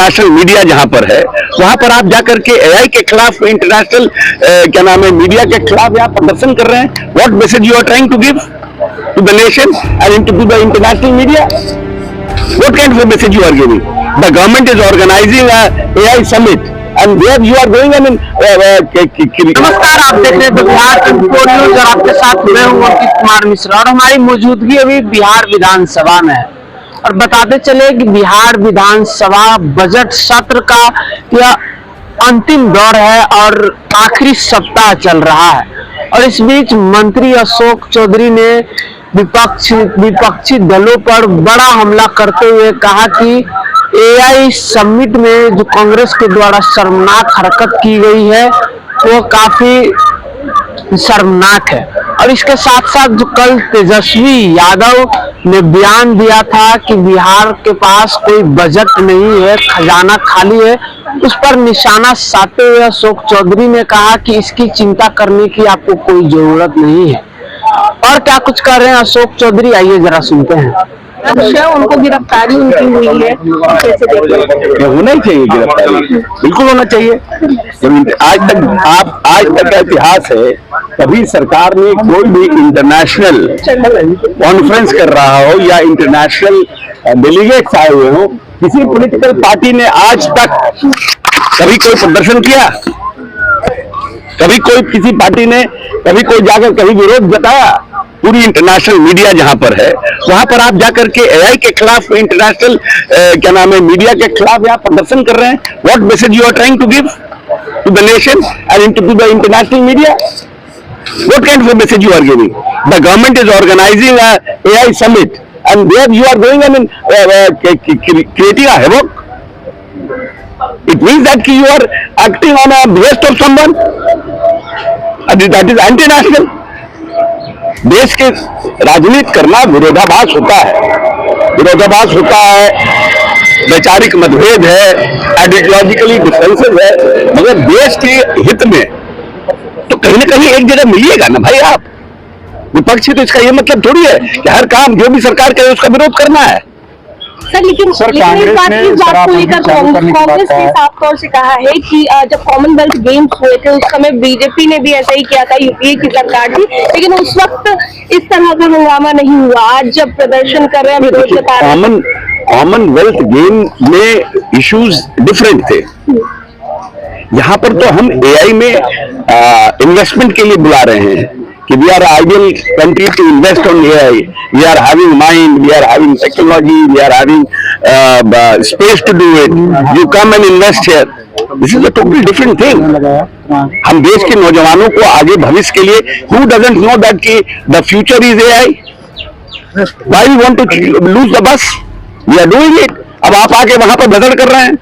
International media जहां पर है वहां पर आप जाकर के एआई के खिलाफ इंटरनेशनल क्या नाम है मीडिया के खिलाफ आप प्रदर्शन कर रहे हैं। What message you are trying to give to the nation and to the international media? What kind of a message you are giving? The government is organizing a AI summit, and there you are going and नमस्कार, आप देख रहे हैं Bihar info news और आपके साथ मैं हूं अंकित कुमार मिश्रा और हमारी मौजूदगी अभी बिहार विधानसभा में है। और बताते चले कि बिहार विधानसभा बजट सत्र का यह अंतिम दौर है और आखिरी सप्ताह चल रहा है। और इस बीच मंत्री अशोक चौधरी ने विपक्षी दलों पर बड़ा हमला करते हुए कहा कि एआई समिट में जो कांग्रेस के द्वारा शर्मनाक हरकत की गई है वो काफी शर्मनाक है। और इसके साथ साथ जो कल तेजस्वी यादव ने बयान दिया था कि बिहार के पास कोई बजट नहीं है, खजाना खाली है, उस पर निशाना साधते हुए अशोक चौधरी ने कहा कि इसकी चिंता करने की आपको कोई जरूरत नहीं है। और क्या कुछ कर रहे हैं अशोक चौधरी, आइए जरा सुनते हैं। उनको गिरफ्तारी उनकी हुई है, कैसे देखते हैं? होना ही चाहिए गिरफ्तारी, बिल्कुल होना चाहिए। आज तक का इतिहास है कभी सरकार ने कोई भी इंटरनेशनल कॉन्फ्रेंस कर रहा हो या इंटरनेशनल डेलीगेट्स आए हुए हो, किसी पॉलिटिकल पार्टी ने आज तक कभी कोई प्रदर्शन किया? कभी कोई किसी पार्टी ने कभी कोई जाकर कभी विरोध जताया? पूरी इंटरनेशनल मीडिया जहां पर है वहां पर आप जाकर के एआई के खिलाफ इंटरनेशनल क्या नाम है मीडिया के खिलाफ आप प्रदर्शन कर रहे हैं। What message you are trying to give to the nation and to the international media? What kind of message you are giving? The government is organising a AI summit and there you are going and creating a havoc. It means that you are acting on a behest of someone. That is anti-national. देश के राजनीति करना विरोधाभास होता है, विरोधाभास होता है, वैचारिक मतभेद है, आइडियोलॉजिकली डिफरेंसेस है, मगर देश के हित में तो कहीं ना कहीं एक जगह मिलिएगा ना भाई। आप विपक्षी तो इसका ये मतलब थोड़ी है कि हर काम जो भी सरकार करे उसका विरोध करना है। सर लेकिन इस बात को लेकर कांग्रेस ने साफ तौर से कहा है कि जब कॉमनवेल्थ गेम्स हुए थे उस समय बीजेपी ने भी ऐसा ही किया था, यूपीए की सरकार थी, लेकिन उस वक्त इस तरह का हंगामा नहीं हुआ। आज जब प्रदर्शन कर रहे हैं, विरोध जता रहे हैं। कॉमनवेल्थ गेम में इश्यूज डिफरेंट थे। यहाँ पर तो हम एआई में इन्वेस्टमेंट के लिए बुला रहे हैं कि we are ideal country to invest on AI. We are having mind, we are having technology, we are having space to do it. You come and invest here. This is a totally different thing. हम देश के नौजवानों को आगे भविष्य के लिए, who doesn't know that कि the future is AI? Why we want to lose the bus? We are doing it. अब आप आके वहां पर बदल कर रहे हैं,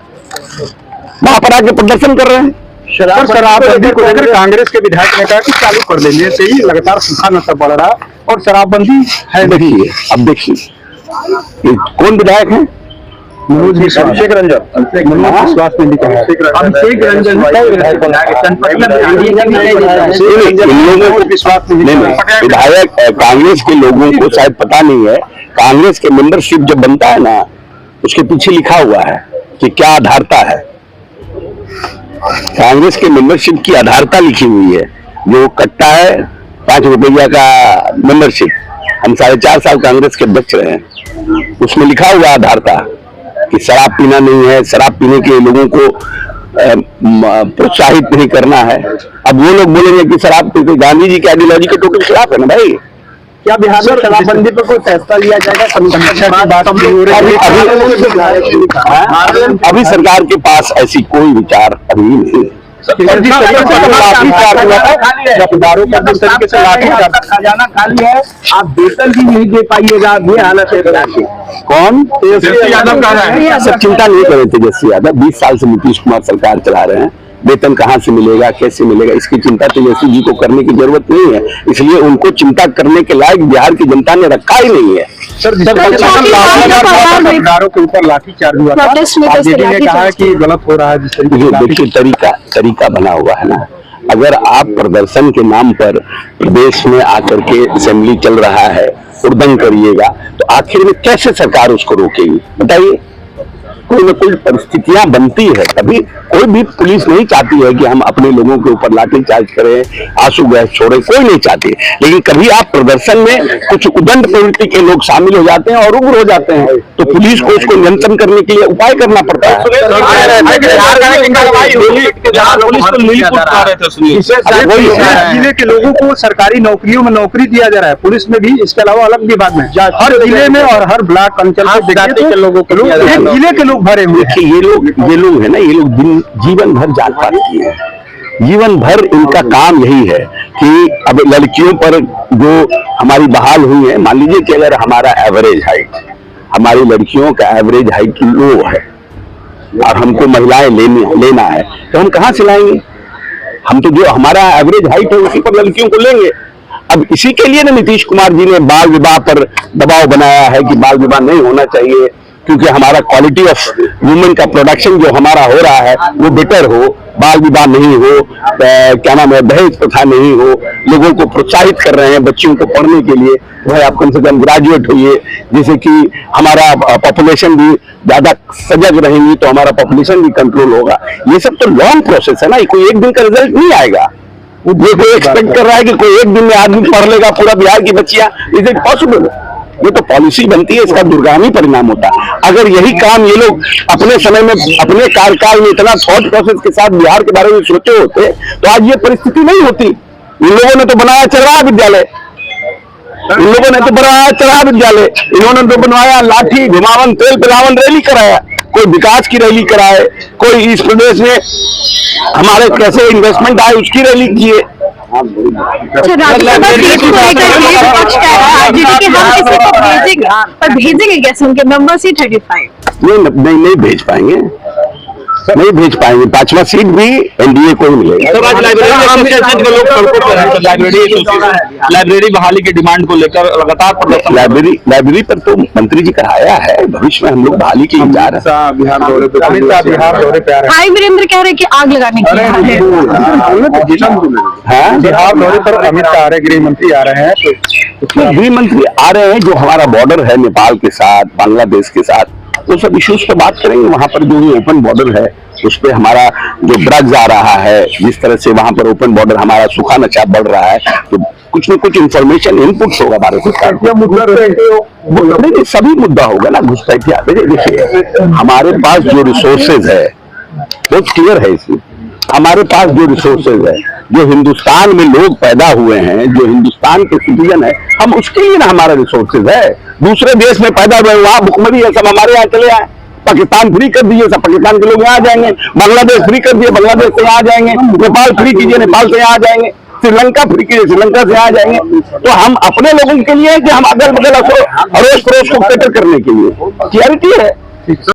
वहां पर आके प्रदर्शन कर रहे हैं। शराबबंदी को लेकर कांग्रेस के विधायक ने कहा कि चालू कर देने से ही लगातार सूखा नशा बढ़ रहा और शराबबंदी है। देखिए, अब देखिए कौन विधायक है? अभिषेक रंजन विधायक कांग्रेस के लोगों को शायद पता नहीं है। कांग्रेस के मेंबरशिप जब बनता है ना, उसके पीछे लिखा हुआ है कि क्या आधारता है। कांग्रेस के मेंबरशिप की आधारता लिखी हुई है। जो कट्टा है 5 रुपया का मेंबरशिप, हम 4.5 साल कांग्रेस के अध्यक्ष रहे हैं, उसमें लिखा हुआ आधारता कि शराब पीना नहीं है, शराब पीने के लोगों को प्रोत्साहित नहीं करना है। अब वो लोग बोलेंगे कि शराब पीते, गांधी जी के आइडियोलॉजी के टोटल खिलाफ है ना भाई। क्या बिहार में शराबबंदी पर कोई फैसला लिया जाएगा? अभी सरकार के पास ऐसी कोई विचार अभी नहीं है। खजाना खाली है, आप वेतन भी नहीं दे पाइएगा, ये हालत है। कौन? तेजस्वी यादव कह रहे हैं। सब चिंता नहीं करे तेजस्वी यादव, 20 साल से नीतीश कुमार सरकार चला रहे हैं। वेतन कहाँ से मिलेगा, कैसे मिलेगा, इसकी चिंता तेजस्वी जी को करने की जरूरत नहीं है। इसलिए उनको चिंता करने के लायक बिहार की जनता ने रखा ही नहीं है। सरकारों के ऊपर लाठीचार्ज हुआ था, जेडी ने कहा कि गलत हो रहा है। जिस देखिए तरीका बना हुआ है ना। अगर आप प्रदर्शन के नाम पर प्रदेश में आकर के असेंबली चल रहा है, उद्दंड करिएगा, तो आखिर में कैसे सरकार उसको रोकेगी बताइए? कोई न कोई परिस्थितियां बनती है, तभी कोई भी पुलिस नहीं चाहती है कि हम अपने लोगों के ऊपर लाठीचार्ज करें, आंसू गैस छोड़े, कोई नहीं चाहती। लेकिन कभी आप प्रदर्शन में कुछ उदंड प्रवृत्ति के लोग शामिल हो जाते हैं और उग्र हो जाते हैं, तो पुलिस को उसको नियंत्रण करने के लिए उपाय करना पड़ता है। जिले के लोगों को सरकारी नौकरियों में नौकरी दिया जा रहा है, पुलिस में भी, इसके अलावा अलग विभाग में, हर जिले में और हर ब्लॉक अंचल के लोगों को, जिले के लोग भरे हुए। देखिए ये लोग है ना, ये लोग जीवन भर जात पात किए हैं, जीवन भर इनका काम यही है कि अब लड़कियों पर जो हमारी बहाल हुई है, मान लीजिए कि अगर हमारा एवरेज हाइट, हमारी लड़कियों का एवरेज हाइट लो है और हमको महिलाएं लेना है, तो हम कहाँ से लाएंगे? हम तो जो हमारा एवरेज हाइट है उसी पर लड़कियों को लेंगे। अब इसी के लिए ना नीतीश कुमार जी ने बाल विवाह पर दबाव बनाया है कि बाल विवाह नहीं होना चाहिए, क्योंकि हमारा क्वालिटी ऑफ वुमेन का प्रोडक्शन जो हमारा हो रहा है वो बेटर हो, बाल विवाह नहीं हो, क्या नाम है, दहेज प्रथा नहीं हो, लोगों को प्रोत्साहित कर रहे हैं बच्चियों को पढ़ने के लिए। भाई आप कम से कम ग्रेजुएट होइए, जिससे कि हमारा पॉपुलेशन भी ज्यादा सजग रहेंगी तो हमारा पॉपुलेशन भी कंट्रोल होगा। ये सब तो लॉन्ग प्रोसेस है ना, कोई एक दिन का रिजल्ट नहीं आएगा। ये कोई एक्सपेक्ट कर रहा है कि कोई एक दिन में आदमी पढ़ लेगा पूरा बिहार की बच्चियां, इज इट पॉसिबल? ये तो पॉलिसी बनती है, इसका दुर्गामी परिणाम होता है। अगर यही काम ये लोग अपने समय में, अपने कार्यकाल में इतना थॉट प्रोसेस के साथ बिहार के बारे में सोचे होते तो आज ये परिस्थिति नहीं होती। इन लोगों ने तो बनाया चरवाहा विद्यालय, इन लोगों ने तो बनाया चरवाहा विद्यालय, इन्होंने तो बनवाया लाठी घुमावन तेल पिलावन रैली कराया, कोई विकास की रैली कराए, कोई इस प्रदेश में हमारे कैसे इन्वेस्टमेंट आए उसकी रैली किए। अच्छा, राज्यसभा सीट को लेकर विपक्ष कह रहा है आरजेडी कि हम किसी को भेजेंगे, पर भेजेंगे कैसे? उनके मेंबर ही 35 नहीं भेज पाएंगे, नहीं भेज पाएंगे। 5वां सीट भी एनडीए को ही मिलेगा। तो आज लाइब्रेरी बहाली की डिमांड को लेकर लगातार प्रदर्शन। लाइब्रेरी पर तो मंत्री जी का आया है, भविष्य में हम लोग बहाली की विचार है। बिहार दौरे पे भाई वीरेंद्र कह रहे कि आग लगाने की बिहार दौरे पर अमित शाह आ रहे, गृह मंत्री आ रहे हैं, तो गृह मंत्री आ रहे हैं, जो हमारा बॉर्डर है नेपाल के साथ, बांग्लादेश के साथ, वो सब इश्यूज पे बात करेंगे। वहां पर जो भी ओपन बॉर्डर है उस पे हमारा जो ड्रग्स आ रहा है, जिस तरह से वहां पर ओपन बॉर्डर हमारा सूखा नशा बढ़ रहा है, तो कुछ न कुछ इंफॉर्मेशन इनपुट होगा भारत सरकार को। सभी मुद्दा होगा ना, घुसपैठिया। देखिए हमारे पास जो रिसोर्सेज है बहुत क्लियर है, इसमें हमारे पास जो रिसोर्सेज है, जो हिंदुस्तान में लोग पैदा हुए हैं, जो हिंदुस्तान के सिटीजन है, हम उसके लिए ना हमारा रिसोर्सेज है। दूसरे देश में पैदा हुए वहां भुखमरी है, सब हमारे यहाँ चले आए। पाकिस्तान फ्री कर दिए, सब पाकिस्तान के लोग यहाँ आ जाएंगे। बांग्लादेश फ्री कर दिए, बांग्लादेश से यहाँ आ जाएंगे। नेपाल फ्री कीजिए, नेपाल से यहाँ आ जाएंगे। श्रीलंका फ्री कीजिए, श्रीलंका से यहाँ आ जाएंगे। तो हम अपने लोगों के लिए कि हम अगल बगल अड़ोस पड़ोस को कैटर करने के लिए, क्लियरिटी है।